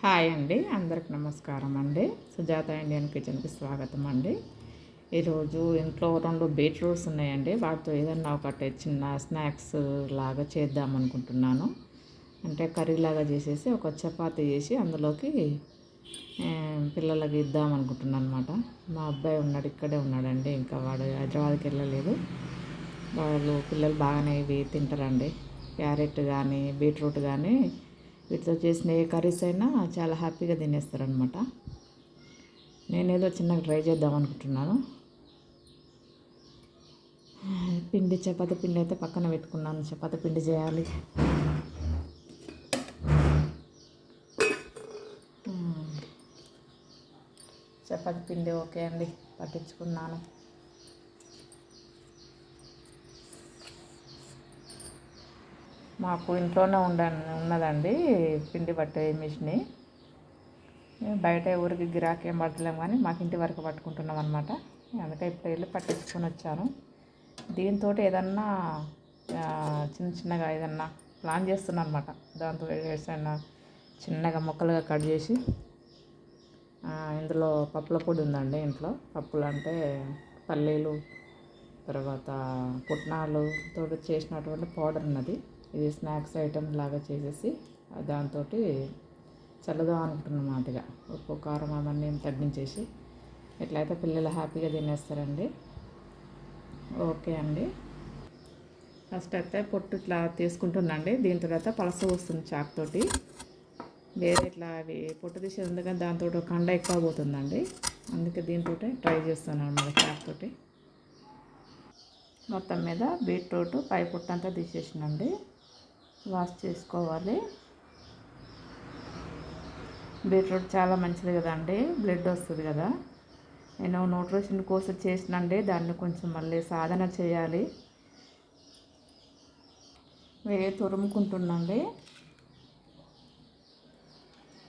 Hi అండి, అందరికి నమస్కారం అండి. సుజాత ఇండియన్ కిచెన్కి స్వాగతం అండి. ఈరోజు ఇంట్లో 2 బీట్రూట్స్ ఉన్నాయండి. వాటితో ఏదన్నా ఒకటి చిన్న స్నాక్స్ లాగా చేద్దాం అనుకుంటున్నాను. అంటే కర్రీలాగా చేసేసి ఒక చపాతీ చేసి అందులోకి పిల్లలకి ఇద్దాం అనుకుంటున్నాను అనమాట. మా అబ్బాయి ఉన్నాడు, ఇక్కడే ఉన్నాడండి. ఇంకా వాడు హైదరాబాద్కి వెళ్ళలేదు. పిల్లలు బాగానే ఇవి తింటారండి. క్యారెట్ కానీ బీట్రూట్ కానీ వీటితో చేసిన ఏ కర్రీస్ అయినా చాలా హ్యాపీగా తినేస్తారనమాట. నేనేదో చిన్నగా ట్రై చేద్దాం అనుకుంటున్నాను. చపాతీ పిండి అయితే పక్కన పెట్టుకున్నాను. చపాతీ పిండి చేయాలి. చపాతీ పిండి ఓకే అండి, పట్టించుకున్నాను. మాకు ఇంట్లోనే ఉన్నదండి పిండి పట్టే మిషని. బయట ఊరికి గిరాకీ ఏం పడతలేము, కానీ మాకు ఇంటి వరకు పట్టుకుంటున్నాం అనమాట. అందుకే ఇప్పుడు వెళ్ళి పట్టించుకొని వచ్చాను. దీంతో ఏదన్నా చిన్నగా ఏదన్నా ప్లాన్ చేస్తున్నాను అనమాట. దాంతో ఏదైనా చిన్నగా ముక్కలుగా కట్ చేసి ఇందులో పప్పుల పొడి ఉందండి. ఇంట్లో పప్పులు అంటే పల్లీలు, తర్వాత పుట్నాలు తోటి చేసినటువంటి పౌడర్ ఉన్నది. ఇది స్నాక్స్ ఐటెం లాగా చేసేసి దాంతో చల్లదాం అనుకుంటున్నమాట. ఉప్పు కారం అవన్నీ తగ్గించేసి ఎట్లయితే పిల్లలు హ్యాపీగా తినేస్తారండి. ఓకే అండి, ఫస్ట్ అయితే పొట్టు ఇట్లా తీసుకుంటున్నాండి. దీని తర్వాత పలస వస్తుంది చాకుతోటి. వేరే ఇట్లా అవి పొట్టు తీసేది ఉంది, కానీ దాంతో కండ ఎక్కువ పోతుందండి. అందుకే దీంతో ట్రై చేస్తాను అన్నమాట, చాకుతోటి. మొత్తం మీద బీట్రూట్ పై పొట్టంతా తీసేసినండి. వాష్ చేసుకోవాలి. బీట్రూట్ చాలా మంచిది కదండి, బ్లడ్ వస్తుంది కదా. నేను న్యూట్రిషన్ కోసం చేసినండి, దాన్ని కొంచెం మళ్ళీ సాధన చేయాలి. తురుముకుంటున్నాండి.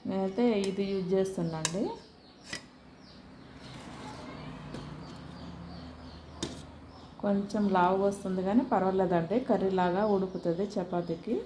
నేనైతే ఇది యూజ్ చేస్తున్నాండి. కొంచెం లావు వస్తుంది, కానీ పర్వాలేదండి, కర్రీలాగా ఉడుకుతుంది చపాతీకి.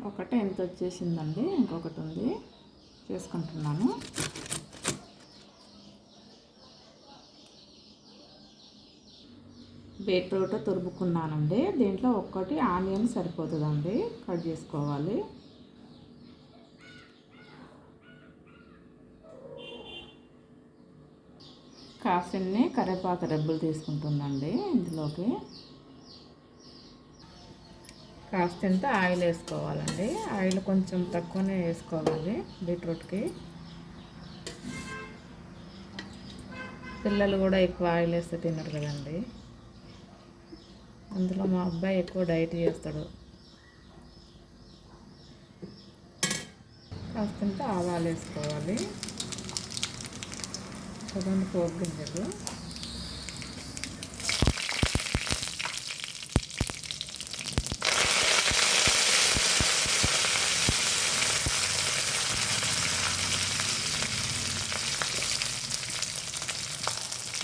ఒకటి ఎంత వచ్చేసిందండి, ఇంకొకటి ఉంది, చేసుకుంటున్నాను. బీట్రూట్ తురుముకున్నానండి. దీంట్లో ఒక్కటి ఆనియన్ సరిపోతుందండి, కట్ చేసుకోవాలి. కాసిన్ని కరివేపాకు రెబ్బలు తీసుకుంటుందండి. ఇందులోకి కాస్తంత ఆయిల్ వేసుకోవాలండి. ఆయిల్ కొంచెం తక్కువనే వేసుకోవాలి బీట్రూట్కి. పిల్లలు కూడా ఎక్కువ ఆయిల్ వేస్తే తినరు కదండి. అందులో మా అబ్బాయి ఎక్కువ డైట్ చేస్తాడు. కాస్తంత ఆవాలు వేసుకోవాలి, కొద్దిగా పోపు గింజలు,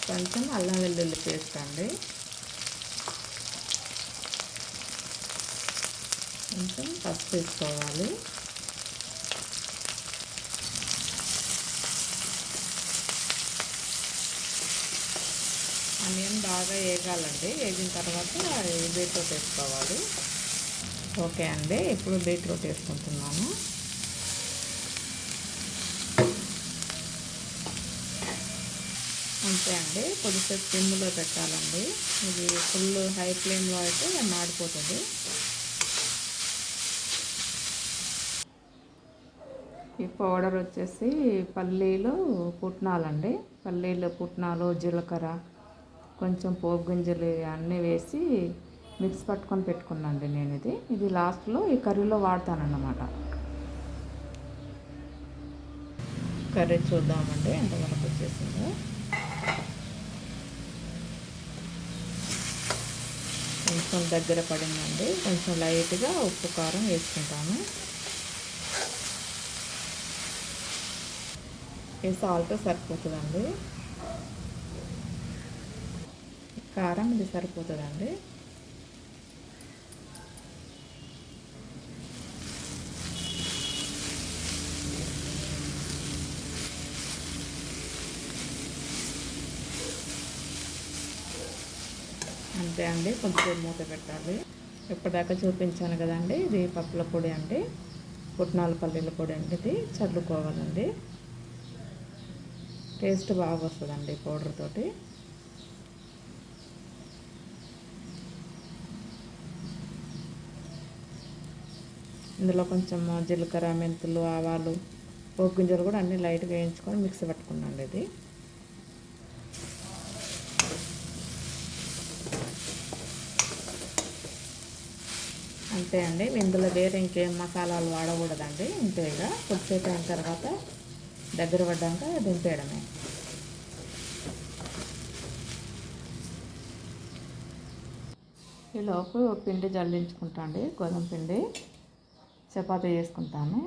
కొంచెం అల్లం వెల్లుల్లి పేస్ట్ అండి, కొంచెం పసుపు వేసుకోవాలి. ఆనియన్ బాగా వేగాలండి. వేగిన తర్వాత బీట్రూట్ వేసుకోవాలి. ఓకే అండి, ఇప్పుడు బీట్రూట్ వేసుకుంటున్నాను. అంతే అండి, కొద్దిసేపు సిమ్లో పెట్టాలండి. ఇది ఫుల్ హై ఫ్లేమ్లో అయితే మాడిపోతుంది. ఈ పౌడర్ వచ్చేసి పల్లీలు పుట్నాలండి. పల్లీలు పుట్నాలు జీలకర్ర కొంచెం పోపు గింజలు అన్నీ వేసి మిక్స్ పట్టుకొని పెట్టుకున్నాండి నేను. ఇది లాస్ట్లో ఈ కర్రీలో వాడతానన్నమాట. కర్రీ చూద్దామండి ఎంతవరకు వచ్చేసిందో. కొంచెం దగ్గర పడిందండి. కొంచెం లైట్గా ఉప్పు కారం వేసుకుంటాను. ఈ సాల్ట్ సరిపోతుందండి. కారం ఇది సరిపోతుందండి. అంతే అండి, కొంచెం మూత పెట్టాలి. ఇప్పటిదాకా చూపించాను కదండి, ఇది పప్పుల పొడి అండి, పుట్నాల పల్లీల పొడి అండి. ఇది చల్లుకోవాలండి. టేస్ట్ బాగా వస్తుందండి పౌడర్ తోటి. ఇందులో కొంచెం జీలకర్ర, మెంతులు, ఆవాలు, పోపు గింజలు కూడా అన్నీ లైట్గా వేయించుకొని మిక్సీ పట్టుకున్నాండి ఇది. అంతే అండి, ఇందులో వేరే ఇంకేం మసాలాలు వాడకూడదండి. ఇంతేగా కొద్దిసేపు అయిన తర్వాత దగ్గర పడ్డాక దింపేయడమే. ఈలోపు పిండి జల్లించుకుంటా అండి, గోధుమ పిండి చపాతీ చేసుకుంటాను.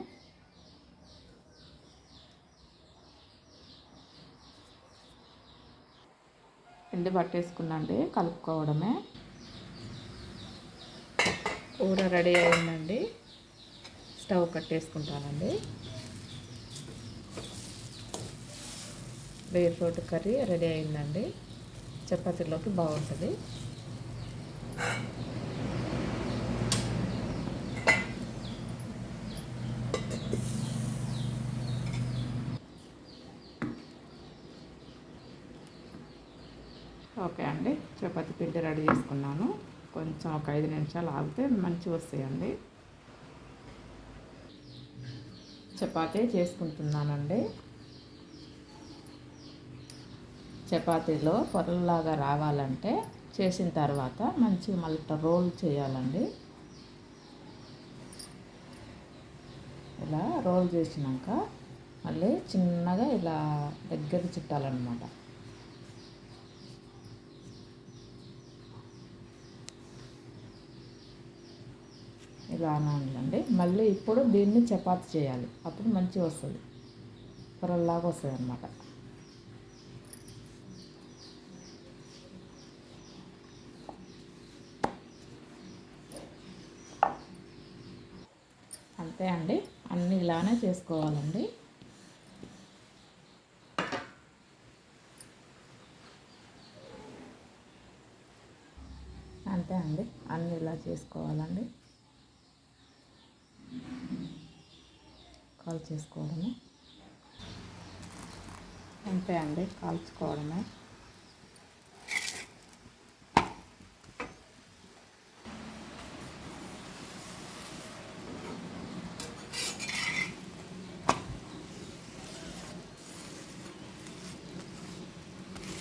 పిండి పట్టేసుకున్నాండి, కలుపుకోవడమే. కూర రెడీ అయిందండి, స్టవ్ కట్టేసుకుంటానండి. బీట్రూట్ కర్రీ రెడీ అయిందండి, చపాతీలోకి బాగుంటుంది. ఓకే అండి, చపాతీ పిండి రెడీ చేసుకున్నాను. కొంచెం ఒక 5 నిమిషాలు ఆగితే మంచిగా వస్తాయండి. చపాతీ చేసుకుంటున్నానండి. చపాతీలో పొరల్లాగా రావాలంటే చేసిన తర్వాత మంచిగా మళ్ళీ రోల్ చేయాలండి. ఇలా రోల్ చేసినాక మళ్ళీ చిన్నగా ఇలా దగ్గర చుట్టాలన్నమాట. ఇలా అనండి. మళ్ళీ ఇప్పుడు దీన్ని చపాతీ చేయాలి, అప్పుడు మంచిగా వస్తుంది, పొరల్లాగా వస్తుంది అన్నమాట. అంతే అండి, అన్నీ ఇలానే చేసుకోవాలండి. అంతే అండి, అన్నీ ఇలా చేసుకోవాలండి. కాల్ చేసుకోవడమే. అంతే అండి, కాల్చుకోవడమే.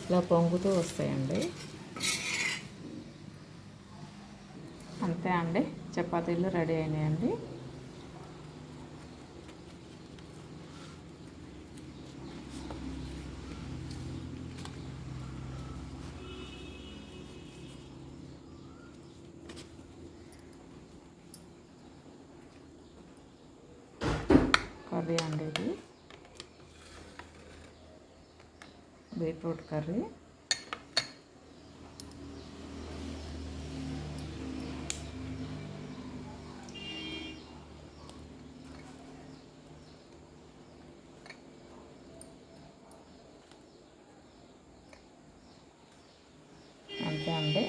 ఇలా పొంగుతూ వస్తాయండి. అంతే అండి, చపాతీలు రెడీ అయినాయండి. కర్రీ అండి, ఇది బీట్రూట్ కర్రీ. అంతే అండి,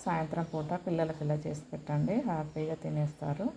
సాయంత్రం పూట పిల్లలకి ఇలా చేసి పెట్టండి, హ్యాపీగా తినేస్తారు.